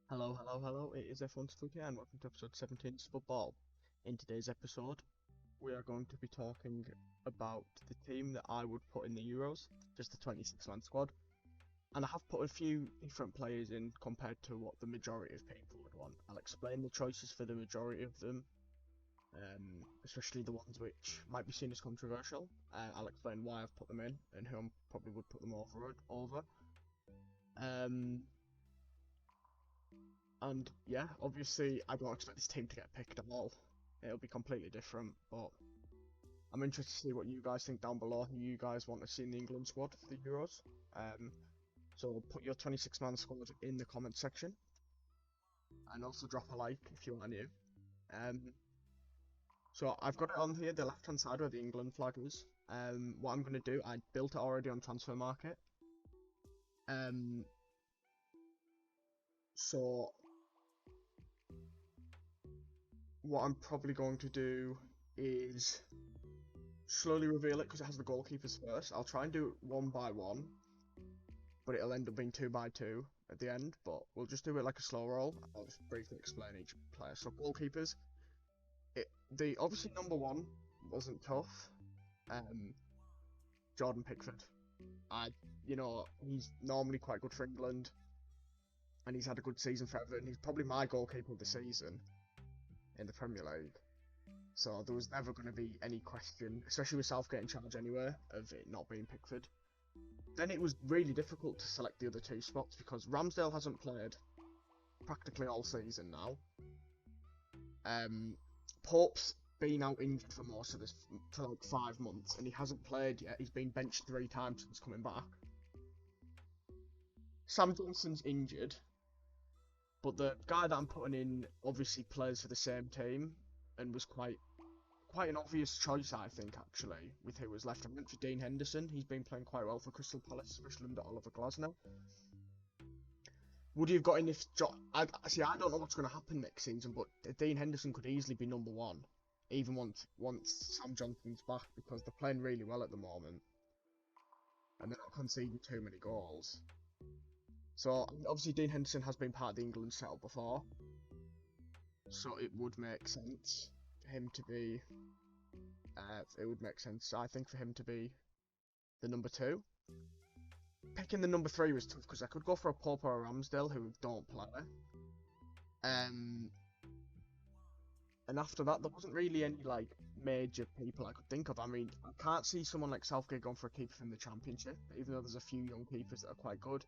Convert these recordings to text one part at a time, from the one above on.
Hello, hello, hello. It is F1 Spud here, and welcome to episode 17 of Football. In today's episode, we are going to be talking about the team that I would put in the Euros, just the 26-man squad. And I have put a few different players in compared to what the majority of people would want. I'll explain the choices for the majority of them, especially the ones which might be seen as controversial. I'll explain why I've put them in and who I probably would put them over. Um, And yeah, obviously, I don't expect this team to get picked at all. It'll be completely different, but I'm interested to see what you guys think down below, who you guys want to see in the England squad for the Euros. So put your 26-man squad in the comment section, and also drop a like if you want to. Um, so I've got it on here, the left-hand side where the England flag is. What I'm going to do, I built it already on Transfer Market. So what I'm probably going to do is slowly reveal it because it has the goalkeepers first. I'll try and do it one by one, but it'll end up being two by two at the end. But we'll just do it like a slow roll. I'll just briefly explain each player. So goalkeepers, the obviously number one wasn't tough. Jordan Pickford. He's normally quite good for England, and he's had a good season for Everton. He's probably my goalkeeper of the season in the Premier League. So there was never going to be any question, especially with Southgate in charge anyway, of it not being Pickford. Then it was really difficult to select the other two spots because Ramsdale hasn't played practically all season now. Pope's been out injured for most of this, for like 5 months, and he hasn't played yet. He's been benched 3 times since coming back. Sam Johnson's injured, but the guy that I'm putting in obviously plays for the same team and was quite an obvious choice, I think, actually, with who was left. I went for Dean Henderson. He's been playing quite well for Crystal Palace, especially under Oliver Glasner. Would you have got in if I don't know what's going to happen next season, but Dean Henderson could easily be number one, even once Sam Johnson's back, because they're playing really well at the moment, and they're not conceding too many goals. So obviously Dean Henderson has been part of the England setup before, so it would make sense for him to be. It would make sense, I think, for him to be the number 2. Picking the number 3 was tough because I could go for a Pope or a Ramsdale who don't play. And after that, there wasn't really any like major people I could think of. I mean, I can't see someone like Southgate going for a keeper from the Championship, even though there's a few young keepers that are quite good.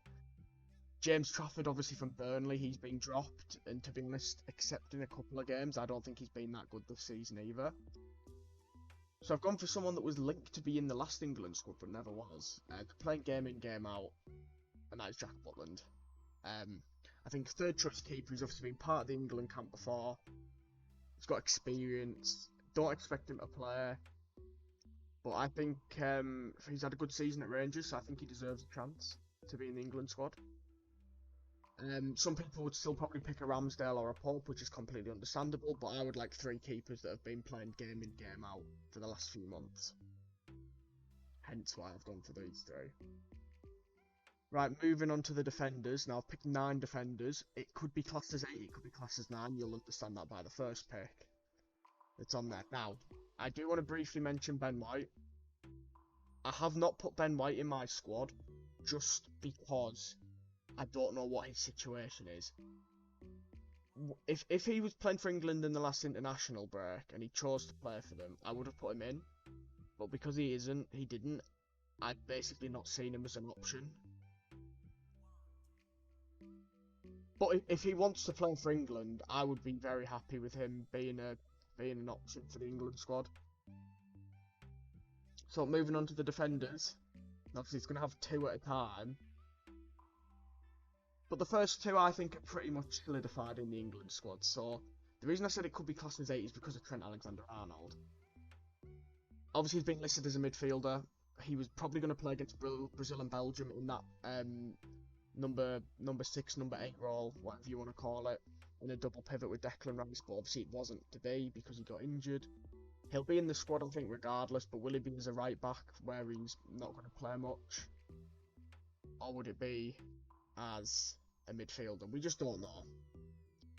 James Trafford, obviously from Burnley, he's been dropped, and to be honest, except in a couple of games, I don't think he's been that good this season either. So I've gone for someone that was linked to be in the last England squad, but never was. Playing game in, game out, and that is Jack Butland. I think third choice keeper, he's obviously been part of the England camp before. He's got experience. Don't expect him to play, but I think he's had a good season at Rangers, so I think he deserves a chance to be in the England squad. Some people would still probably pick a Ramsdale or a Pope, which is completely understandable, but I would like 3 keepers that have been playing game in, game out for the last few months. Hence why I've gone for these 3. Right, moving on to the defenders. Now I've picked 9 defenders. It could be classed as 8, it could be classed as 9. You'll understand that by the first pick that's on there. Now, I do want to briefly mention Ben White. I have not put Ben White in my squad just because I don't know what his situation is. If he was playing for England in the last international break and he chose to play for them, I would have put him in. But because he isn't, he didn't. I've basically not seen him as an option. But if he wants to play for England, I would be very happy with him being an option for the England squad. So moving on to the defenders. Obviously, he's going to have 2 at a time. But the first 2, I think, are pretty much solidified in the England squad. So the reason I said it could be classed as 8 is because of Trent Alexander-Arnold. Obviously, he's been listed as a midfielder. He was probably going to play against Brazil and Belgium in that number 6, number 8 role, whatever you want to call it, in a double pivot with Declan Rice, but obviously it wasn't today because he got injured. He'll be in the squad, I think, regardless, but will he be as a right back where he's not going to play much? Or would it be as a midfielder. We just don't know.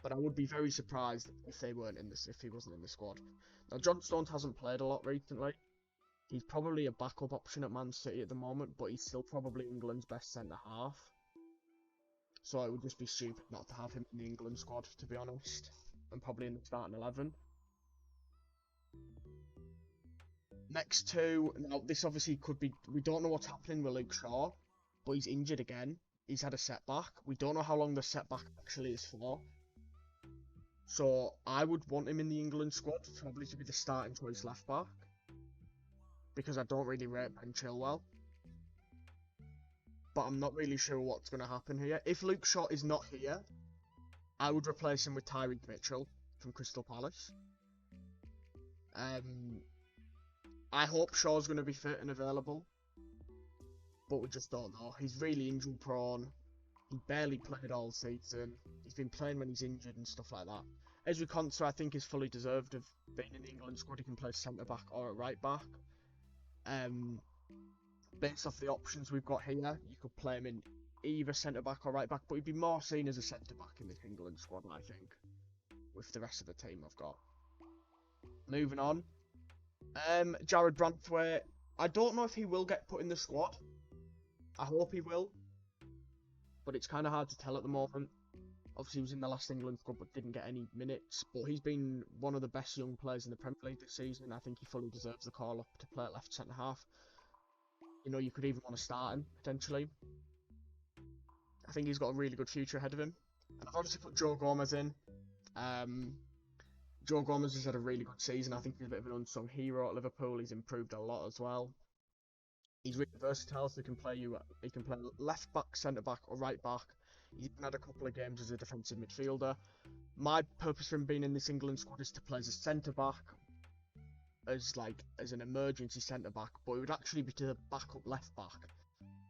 But I would be very surprised if he wasn't in the squad. Now, John Stones hasn't played a lot recently. He's probably a backup option at Man City at the moment, but he's still probably England's best centre-half. So it would just be stupid not to have him in the England squad, to be honest. And probably in the starting 11. Next two, now this obviously could be, we don't know what's happening with Luke Shaw, but he's injured again. He's had a setback. We don't know how long the setback actually is for. So I would want him in the England squad, probably to be the starting choice left back. Because I don't really rate Ben Chilwell. But I'm not really sure what's going to happen here. If Luke Shaw is not here, I would replace him with Tyreek Mitchell from Crystal Palace. I hope Shaw's going to be fit and available. But we just don't know. He's really injury prone. He barely played all season. He's been playing when he's injured and stuff like that. Ezri Konsa, I think, is fully deserved of being in the England squad. He can play centre-back or a right-back. Based off the options we've got here, you could play him in either centre-back or right-back, but he'd be more seen as a centre-back in this England squad, I think, with the rest of the team I've got. Moving on. Jared Branthwaite. I don't know if he will get put in the squad. I hope he will. But it's kind of hard to tell at the moment. Obviously, he was in the last England squad but didn't get any minutes. But he's been one of the best young players in the Premier League this season. I think he fully deserves the call-up to play at left centre-half. You know, you could even want to start him, potentially. I think he's got a really good future ahead of him. And I've obviously put Joe Gomez in. Joe Gomez has had a really good season. I think he's a bit of an unsung hero at Liverpool. He's improved a lot as well. He's really versatile, so he can play left back, centre back, or right back. He's even had a couple of games as a defensive midfielder. My purpose for him being in this England squad is to play as a centre back, as an emergency centre back, but it would actually be to the backup left back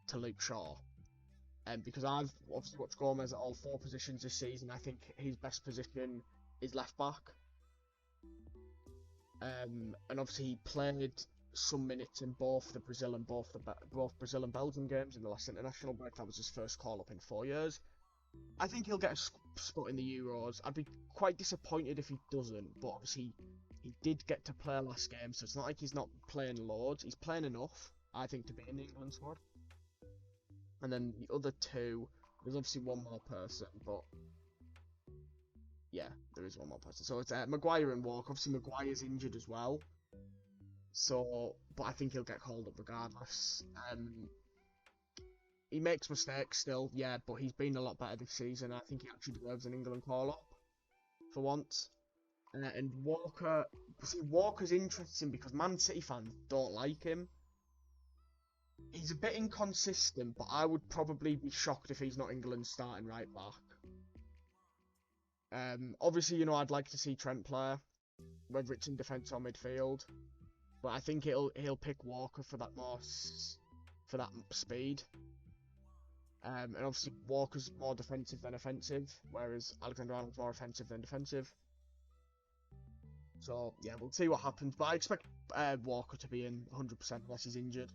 to Luke Shaw. Because I've obviously watched Gomez at all 4 positions this season. I think his best position is left back. And obviously he played some minutes in both Brazil and Belgium games in the last international break. That was his first call up in 4 years. I think he'll get a spot in the Euros. I'd be quite disappointed if he doesn't, but obviously he did get to play last game, so it's not like he's not playing loads. He's playing enough, I think, to be in the England squad. And then the other two, there's obviously one more person, but yeah, there is one more person. So it's Maguire and Walker. Obviously Maguire's injured as well. So, but I think he'll get called up regardless. He makes mistakes still, yeah, but he's been a lot better this season. I think he actually deserves an England call-up for once. And Walker, see, Walker's interesting because Man City fans don't like him. He's a bit inconsistent, but I would probably be shocked if he's not England's starting right back. Obviously, you know, I'd like to see Trent play, whether it's in defence or midfield. But I think he'll pick Walker for that speed. And obviously Walker's more defensive than offensive, whereas Alexander-Arnold's more offensive than defensive. So yeah, we'll see what happens. But I expect Walker to be in 100% unless he's injured.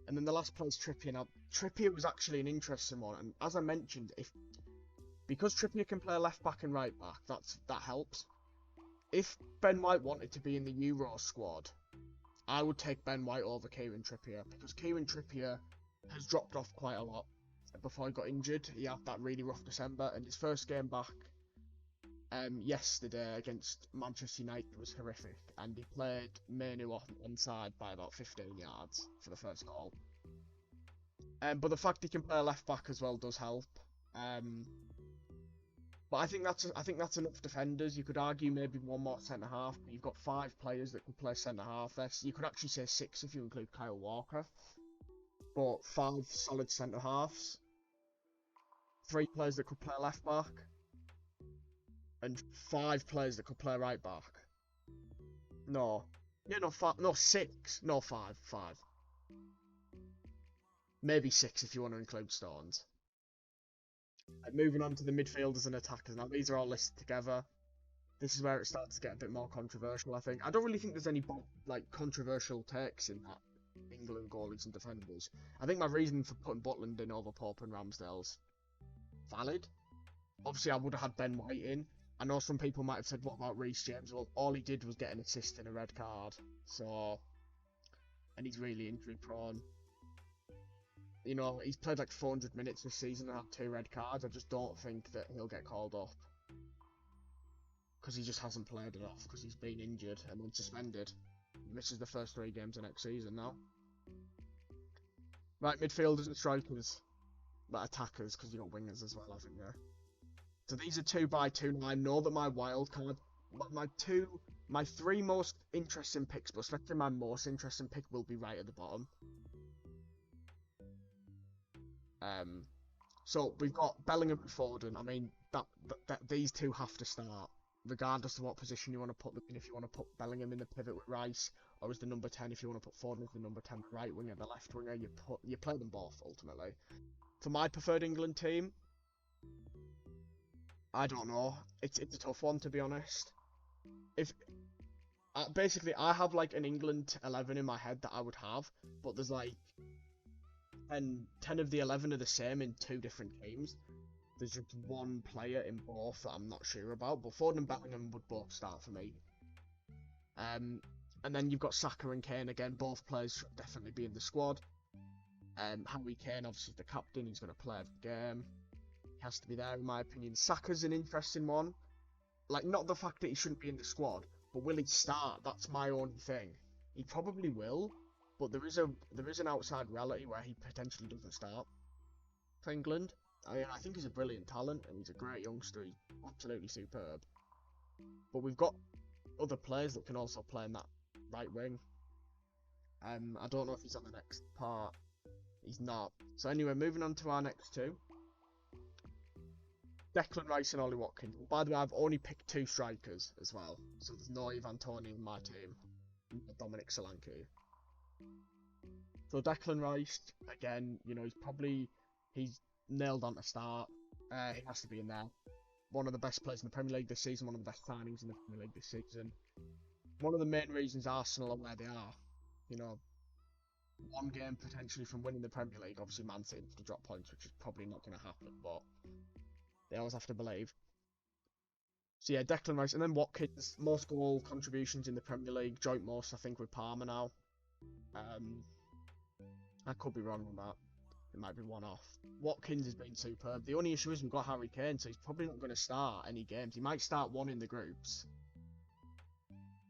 And then the last player is Trippier. Now Trippier was actually an interesting one, and as I mentioned, because Trippier can play left back and right back, that helps. If Ben White wanted to be in the Euro squad, I would take Ben White over Kieran Trippier, because Kieran Trippier has dropped off quite a lot before he got injured. He had that really rough December, and his first game back yesterday against Manchester United was horrific, and he played Manu off one side by about 15 yards for the first goal. But the fact he can play left back as well does help. But I think that's enough defenders. You could argue maybe one more centre half, but you've got 5 players that can play centre half. You could actually say 6 if you include Kyle Walker. But 5 solid centre halves, 3 players that could play left back, and 5 players that could play right back. Six. 5. Maybe 6 if you want to include Stones. And moving on to the midfielders and attackers. Now these are all listed together. This is where it starts to get a bit more controversial, I think. I don't really think there's any controversial takes in that England goalies and defenders. I think my reason for putting Butland in over Pope and Ramsdale's valid. Obviously, I would have had Ben White in. I know some people might have said, what about Reece James? Well, all he did was get an assist and a red card. So, and he's really injury prone. You know, he's played like 400 minutes this season and had 2 red cards. I just don't think that he'll get called up. Because he just hasn't played enough, because he's been injured and then suspended. He misses the first 3 games of next season now. Right, midfielders and strikers. But attackers, because you've got wingers as well, haven't you? So these are 2x2. Now I know that my wildcard, my 3 most interesting picks, but especially my most interesting pick will be right at the bottom. So we've got Bellingham and Foden. I mean, these 2 have to start, regardless of what position you want to put them in. If you want to put Bellingham in the pivot with Rice, or as the number 10, if you want to put Foden as the number 10, the right winger, the left winger, you play them both ultimately. For my preferred England team, I don't know. It's a tough one, to be honest. If basically I have like an England 11 in my head that I would have, but there's like 10 of the 11 are the same in 2 different teams. There's just one player in both that I'm not sure about, but Foden and Bellingham would both start for me. And then you've got Saka and Kane again. Both players should definitely be in the squad. Harry Kane, obviously the captain, he's going to play every game. He has to be there, in my opinion. Saka's an interesting one. Like, not the fact that he shouldn't be in the squad, but will he start? That's my only thing. He probably will, but there is an outside reality where he potentially doesn't start for England. I mean, I think he's a brilliant talent, and he's a great youngster. He's absolutely superb. But we've got other players that can also play in that right wing. I don't know if he's on the next part. He's not. So anyway, moving on to our next 2. Declan Rice and Ollie Watkins. By the way, I've only picked 2 strikers as well. So there's no Ivan Toney in my team. Dominic Solanke. So Declan Rice, again, you know, he's nailed on to start. He has to be in there. One of the best players in the Premier League this season, one of the best signings in the Premier League this season. One of the main reasons Arsenal are where they are. You know, 1 game potentially from winning the Premier League. Obviously, Man City to drop points, which is probably not going to happen, but they always have to believe. So yeah, Declan Rice, and then Watkins, most goal contributions in the Premier League, joint most I think with Palmer now. I could be wrong on that. It might be one off. Watkins has been superb. The only issue is we've got Harry Kane, so he's probably not going to start any games. He might start 1 in the groups,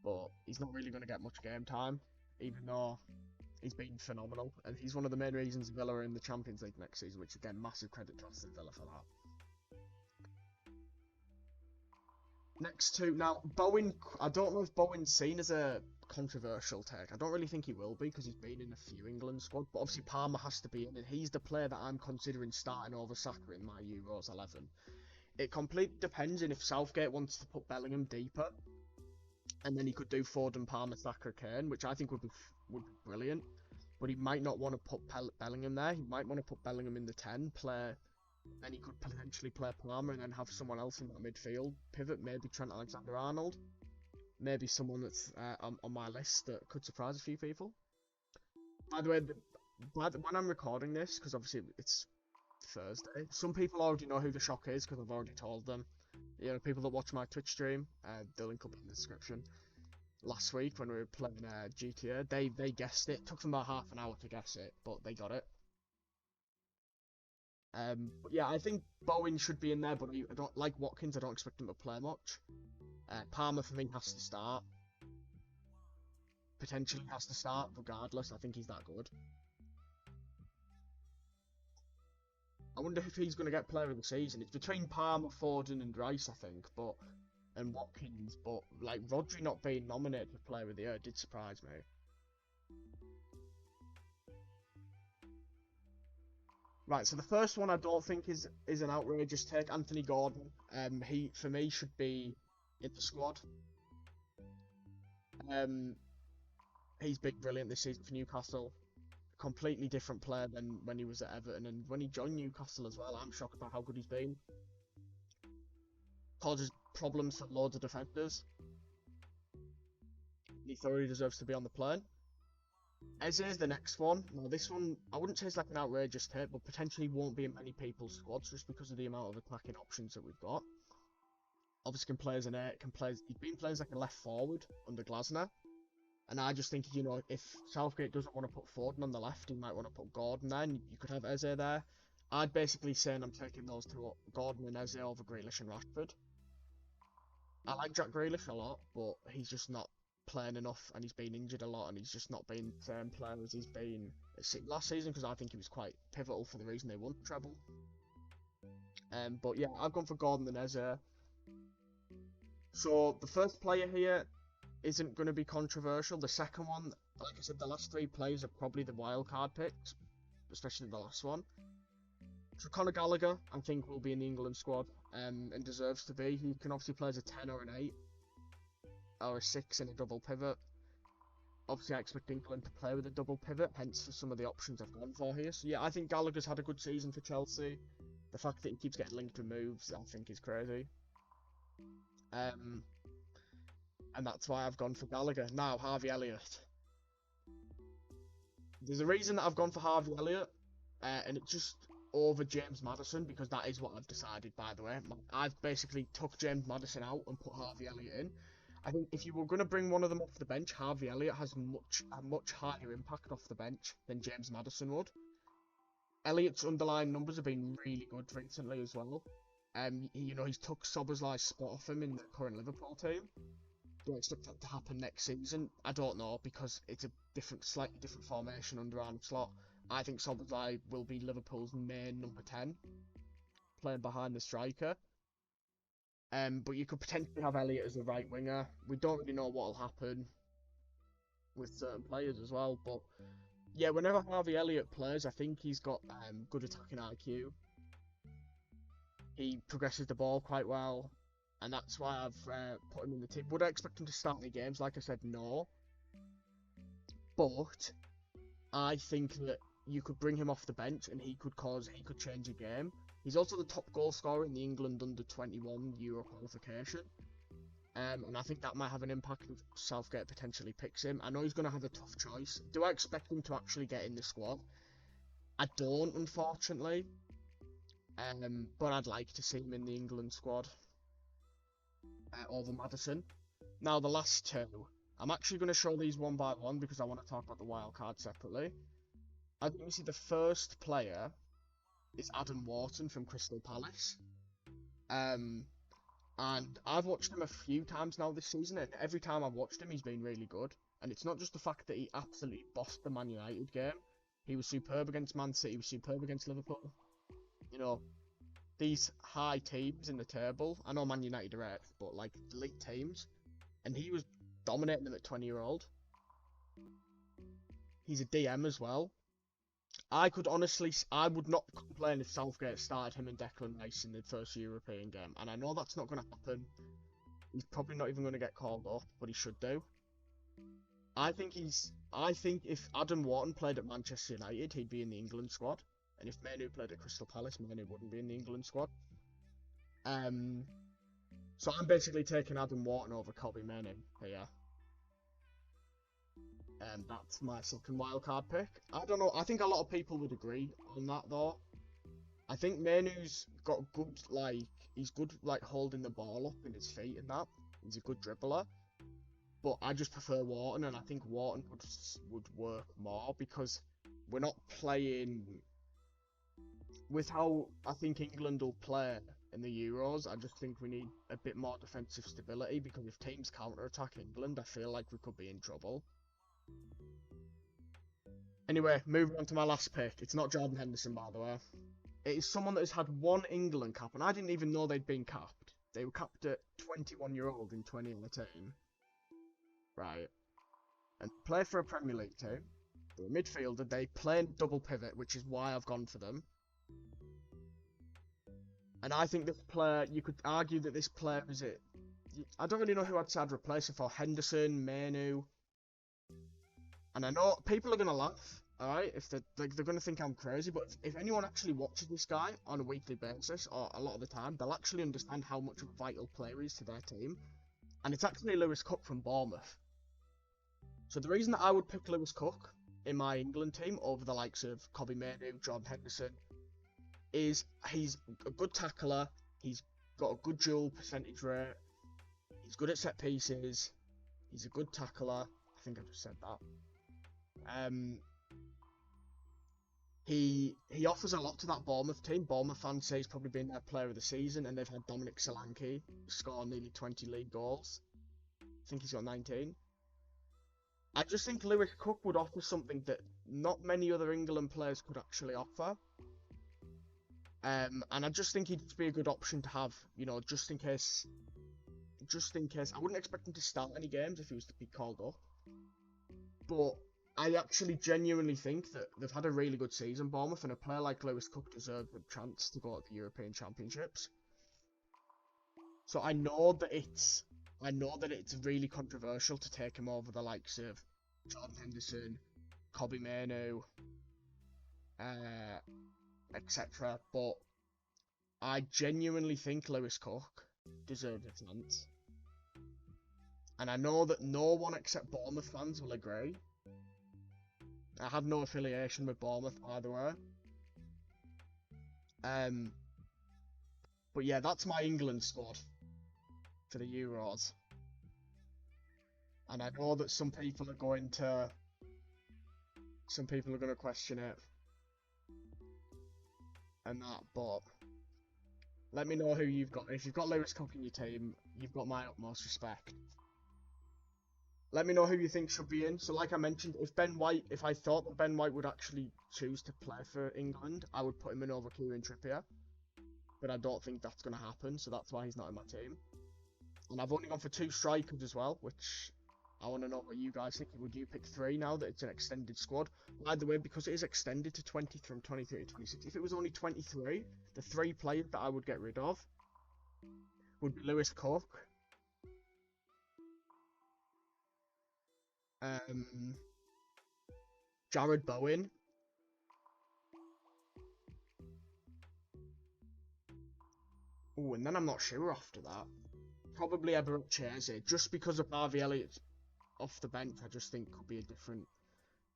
but he's not really going to get much game time, even though he's been phenomenal. And he's one of the main reasons Villa are in the Champions League next season, which again, massive credit to Aston Villa for that. Next 2, now Bowen, I don't know if Bowen's seen as a controversial take. I don't really think he will be, because he's been in a few England squads, but obviously Palmer has to be in, and he's the player that I'm considering starting over Saka in my Euros 11. It completely depends on if Southgate wants to put Bellingham deeper, and then he could do Foden, Palmer, Saka, Kane, which I think would be brilliant. But he might not want to put Bellingham there. He might want to put Bellingham in the 10, then he could potentially play Palmer and then have someone else in that midfield pivot, maybe Trent Alexander-Arnold. Maybe someone that's on my list that could surprise a few people. By the way, when I'm recording this, because obviously it's Thursday, some people already know who the shock is because I've already told them. You know, people that watch my Twitch stream, the link will be in the description. Last week when we were playing GTA, they guessed it. It took them about half an hour to guess it, but they got it. But yeah, I think Bowen should be in there, but I don't like Watkins. I don't expect him to play much. Palmer for me has to start. Potentially has to start, regardless. I think he's that good. I wonder if he's going to get player of the season. It's between Palmer, Foden, and Rice, I think, and Watkins. But like Rodri not being nominated for player of the year did surprise me. Right, so the first one I don't think is an outrageous take. Anthony Gordon. He for me should be in the squad. He's been brilliant this season for Newcastle. Completely different player than when he was at Everton, and when he joined Newcastle as well. I'm shocked about how good he's been. Causes problems for loads of defenders. He thoroughly deserves to be on the plane. Eze is the next one. Now, this one, I wouldn't say it's like an outrageous take, but potentially won't be in many people's squads just because of the amount of attacking options that we've got. Obviously, can play as an 8, he's been playing as like a left forward under Glasner. And I just think, you know, if Southgate doesn't want to put Foden on the left, he might want to put Gordon there, and you could have Eze there. I'd basically say I'm taking those two, Gordon and Eze, over Grealish and Rashford. I like Jack Grealish a lot, but he's just not playing enough, and he's been injured a lot, and he's just not been the same player as he's been last season, because I think he was quite pivotal for the reason they won the treble. But yeah, I've gone for Gordon and Eze. So the first player here isn't going to be controversial. The second one, like I said, the last 3 players are probably the wildcard picks, especially the last one. So Conor Gallagher, I think, will be in the England squad, and deserves to be. He can obviously play as a 10 or an 8, or a 6 in a double pivot. Obviously, I expect England to play with a double pivot, hence for some of the options I've gone for here. So yeah, I think Gallagher's had a good season for Chelsea. The fact that he keeps getting linked with moves, I think, is crazy. And that's why I've gone for Gallagher. Now, Harvey Elliott. There's a reason that I've gone for Harvey Elliott, and it's just over James Maddison, because that is what I've decided, by the way. I've basically took James Maddison out and put Harvey Elliott in. I think if you were going to bring one of them off the bench, Harvey Elliott has a much higher impact off the bench than James Maddison would. Elliott's underlying numbers have been really good recently as well. You know, he's took Szoboszlai's spot off him in the current Liverpool team. Do I expect that to happen next season? I don't know, because it's a slightly different formation under Arne Slot. I think Szoboszlai will be Liverpool's main number 10, playing behind the striker. But you could potentially have Elliott as the right winger. We don't really know what will happen with certain players as well. But yeah, whenever Harvey Elliott plays, I think he's got good attacking IQ. He progresses the ball quite well, and that's why I've put him in the team. Would I expect him to start any games? Like I said, no. But I think that you could bring him off the bench, and he could change a game. He's also the top goal scorer in the England under-21 Euro qualification. And I think that might have an impact if Southgate potentially picks him. I know he's going to have a tough choice. Do I expect him to actually get in the squad? I don't, unfortunately. But I'd like to see him in the England squad over Maddison. Now, the last 2. I'm actually going to show these one by one because I want to talk about the wild card separately. I think you see the first player is Adam Wharton from Crystal Palace. And I've watched him a few times now this season, and every time I've watched him, he's been really good. And it's not just the fact that he absolutely bossed the Man United game. He was superb against Man City, he was superb against Liverpool. You know, these high teams in the table, I know Man United are 8th, but like elite teams, and he was dominating them at 20-year-old. He's a DM as well. I would not complain if Southgate started him and Declan Rice in the first European game, and I know that's not going to happen. He's probably not even going to get called up, but he should do. I think if Adam Wharton played at Manchester United, he'd be in the England squad. And if Manu played at Crystal Palace, Manu wouldn't be in the England squad. So I'm basically taking Adam Wharton over Kobbie Manu here. That's my second wildcard pick. I don't know, I think a lot of people would agree on that though. I think Manu's got good, he's good holding the ball up in his feet and that. He's a good dribbler. But I just prefer Wharton, and I think Wharton would work more because we're not playing with how I think England will play in the Euros. I just think we need a bit more defensive stability, because if teams counter-attack England, I feel like we could be in trouble. Anyway, moving on to my last pick. It's not Jordan Henderson, by the way. It is someone that has had 1 England cap, and I didn't even know they'd been capped. They were capped at 21-year-old in 2018. Right. And play for a Premier League team. They're a midfielder. They play in double pivot, which is why I've gone for them. And I think this player, you could argue that this player is it. I don't really know who I'd replace him for. Henderson, Manu. And I know people are going to laugh, alright, if they're going to think I'm crazy, but if anyone actually watches this guy on a weekly basis, or a lot of the time, they'll actually understand how much of a vital player he is to their team. And it's actually Lewis Cook from Bournemouth. So the reason that I would pick Lewis Cook in my England team over the likes of Kobbie Mainoo, Jordan Henderson, is he's a good tackler, he's got a good duel percentage rate, he's good at set pieces, he's a good tackler. I think I just said that. He offers a lot to that Bournemouth team. Bournemouth fans say he's probably been their player of the season, and they've had Dominic Solanke score nearly 20 league goals. I think he's got 19. I just think Lewis Cook would offer something that not many other England players could actually offer. And I just think he'd be a good option to have, you know, just in case. I wouldn't expect him to start any games if he was to be called up. But I actually genuinely think that they've had a really good season, Bournemouth, and a player like Lewis Cook deserves a chance to go to the European Championships. So I know that it's really controversial to take him over the likes of Jordan Henderson, Kobbie Mainoo, etc. But I genuinely think Lewis Cook deserves a chance. And I know that no one except Bournemouth fans will agree. I have no affiliation with Bournemouth, by the way. But yeah, that's my England squad for the Euros. And I know that some people are going to question it and that, but let me know who you've got. If you've got Lewis Cook in your team, you've got my utmost respect. Let me know who you think should be in. So like I mentioned, if I thought that Ben White would actually choose to play for England, I would put him in over Kieran Trippier. But I don't think that's going to happen, so that's why he's not in my team. And I've only gone for 2 strikers as well, which I want to know what you guys think. Would you pick 3 now that it's an extended squad? By the way, because it is extended to 20 from 23 to 26, if it was only 23, the 3 players that I would get rid of would be Lewis Cook, Jared Bowen, and then I'm not sure after that. Probably Everett Chesney, just because of Harvey Elliott off the bench. I just think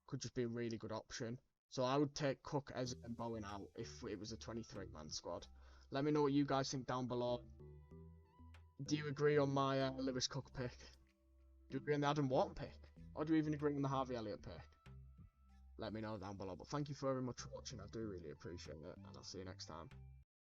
could just be a really good option. So I would take Cook, Eze, and Bowen out if it was a 23-man squad. Let me know what you guys think down below. Do you agree on my Lewis Cook pick? Do you agree on the Adam Wharton pick? Or do you even agree on the Harvey Elliott pick? Let me know down below. But thank you very much for watching. I do really appreciate it. And I'll see you next time.